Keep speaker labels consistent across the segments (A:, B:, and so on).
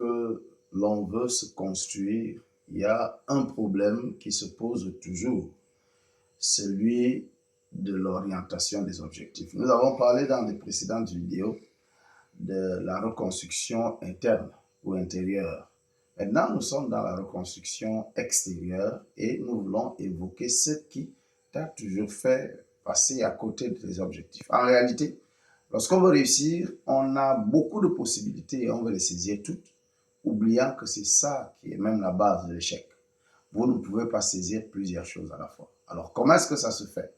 A: que l'on veut se construire, il y a un problème qui se pose toujours, celui de l'orientation des objectifs. Nous avons parlé dans les précédentes vidéos de la reconstruction interne ou intérieure. Maintenant, nous sommes dans la reconstruction extérieure et nous voulons évoquer ce qui t'a toujours fait passer à côté de tes objectifs. En réalité, lorsqu'on veut réussir, on a beaucoup de possibilités et on veut les saisir toutes, oubliant que c'est ça qui est même la base de l'échec. Vous ne pouvez pas saisir plusieurs choses à la fois. Alors, comment est-ce que ça se fait?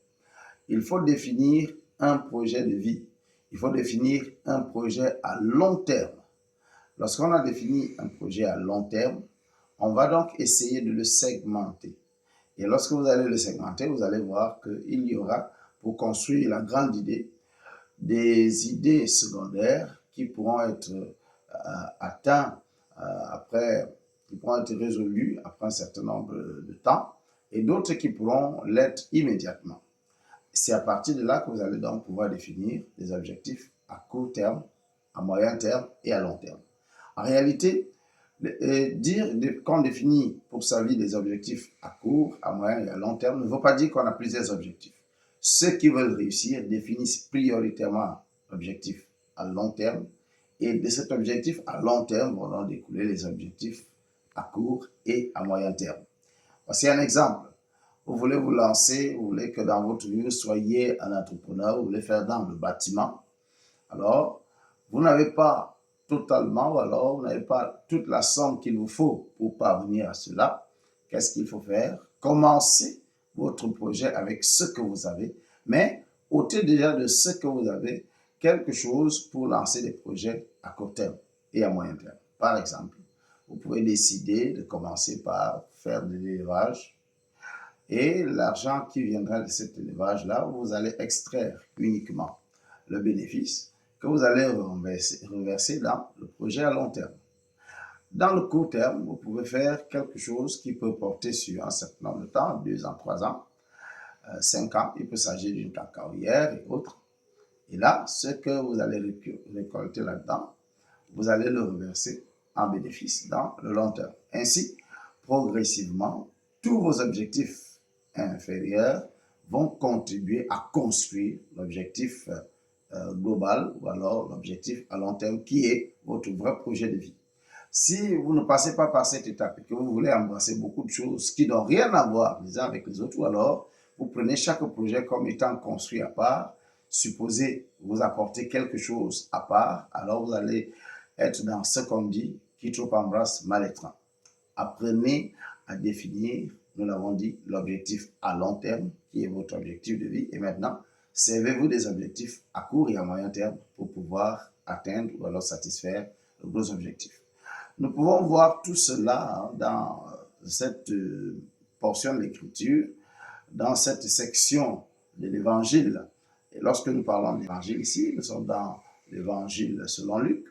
A: Il faut définir un projet de vie. Il faut définir un projet à long terme. Lorsqu'on a défini un projet à long terme, on va donc essayer de le segmenter. Et lorsque vous allez le segmenter, vous allez voir qu'il y aura, pour construire la grande idée, des idées secondaires qui pourront être atteintes qui pourront être résolues après un certain nombre de temps, et d'autres qui pourront l'être immédiatement. C'est à partir de là que vous allez donc pouvoir définir des objectifs à court terme, à moyen terme et à long terme. En réalité, dire qu'on définit pour sa vie des objectifs à court, à moyen et à long terme ne veut pas dire qu'on a plusieurs objectifs. Ceux qui veulent réussir définissent prioritairement l'objectif à long terme et de cet objectif à long terme vont donc découler les objectifs à court et à moyen terme. Voici un exemple. Vous voulez vous lancer, vous voulez que dans votre vie, vous soyez un entrepreneur, vous voulez faire dans le bâtiment. Alors, vous n'avez pas totalement, ou alors vous n'avez pas toute la somme qu'il vous faut pour parvenir à cela. Qu'est-ce qu'il faut faire? Commencez votre projet avec ce que vous avez, mais ôtez déjà de ce que vous avez quelque chose pour lancer des projets à court terme et à moyen terme. Par exemple, vous pouvez décider de commencer par faire de l'élevage et l'argent qui viendra de cet élevage-là, vous allez extraire uniquement le bénéfice que vous allez reverser dans le projet à long terme. Dans le court terme, vous pouvez faire quelque chose qui peut porter sur un certain nombre de temps, 2 ans, 3 ans, 5 ans. Il peut s'agir d'une cacahuète et autres. Et là, ce que vous allez récolter là-dedans, vous allez le reverser en bénéfice dans le long terme. Ainsi, progressivement, tous vos objectifs inférieurs vont contribuer à construire l'objectif global ou alors l'objectif à long terme qui est votre vrai projet de vie. Si vous ne passez pas par cette étape et que vous voulez embrasser beaucoup de choses qui n'ont rien à voir les uns avec les autres, ou alors vous prenez chaque projet comme étant construit à part, supposez vous apporter quelque chose à part, alors vous allez être dans ce qu'on dit qui trop embrasse mal étreint. Apprenez à définir, nous l'avons dit, l'objectif à long terme qui est votre objectif de vie et maintenant, servez-vous des objectifs à court et à moyen terme pour pouvoir atteindre ou alors satisfaire vos objectifs. Nous pouvons voir tout cela dans cette portion de l'Écriture, dans cette section de l'Évangile. Et lorsque nous parlons de l'Évangile ici, nous sommes dans l'Évangile selon Luc.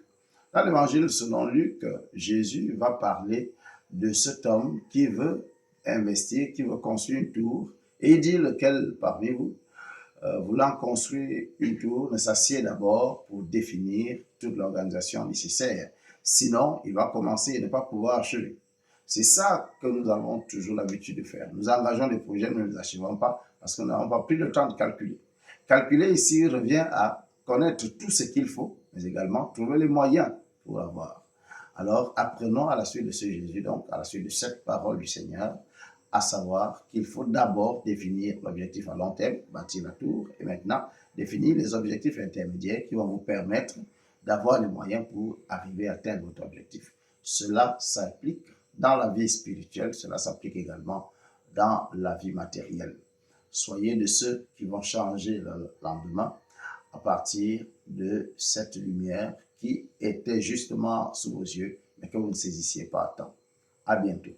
A: Dans l'Évangile selon Luc, Jésus va parler de cet homme qui veut investir, qui veut construire une tour. Et il dit lequel parmi vous, voulant construire une tour, ne s'assied d'abord pour définir toute l'organisation nécessaire. Sinon, il va commencer à ne pas pouvoir achever. C'est ça que nous avons toujours l'habitude de faire. Nous engageons des projets, mais nous ne les achevons pas parce que nous n'avons pas pris le temps de calculer. Calculer ici revient à connaître tout ce qu'il faut, mais également trouver les moyens pour l'avoir. Alors, apprenons à la suite de ce Jésus, donc à la suite de cette parole du Seigneur, à savoir qu'il faut d'abord définir l'objectif à long terme, bâtir la tour, et maintenant définir les objectifs intermédiaires qui vont vous permettre d'avoir les moyens pour arriver à atteindre votre objectif. Cela s'applique dans la vie spirituelle, cela s'applique également dans la vie matérielle. Soyez de ceux qui vont changer le lendemain à partir de cette lumière qui était justement sous vos yeux, mais que vous ne saisissiez pas à temps. À bientôt.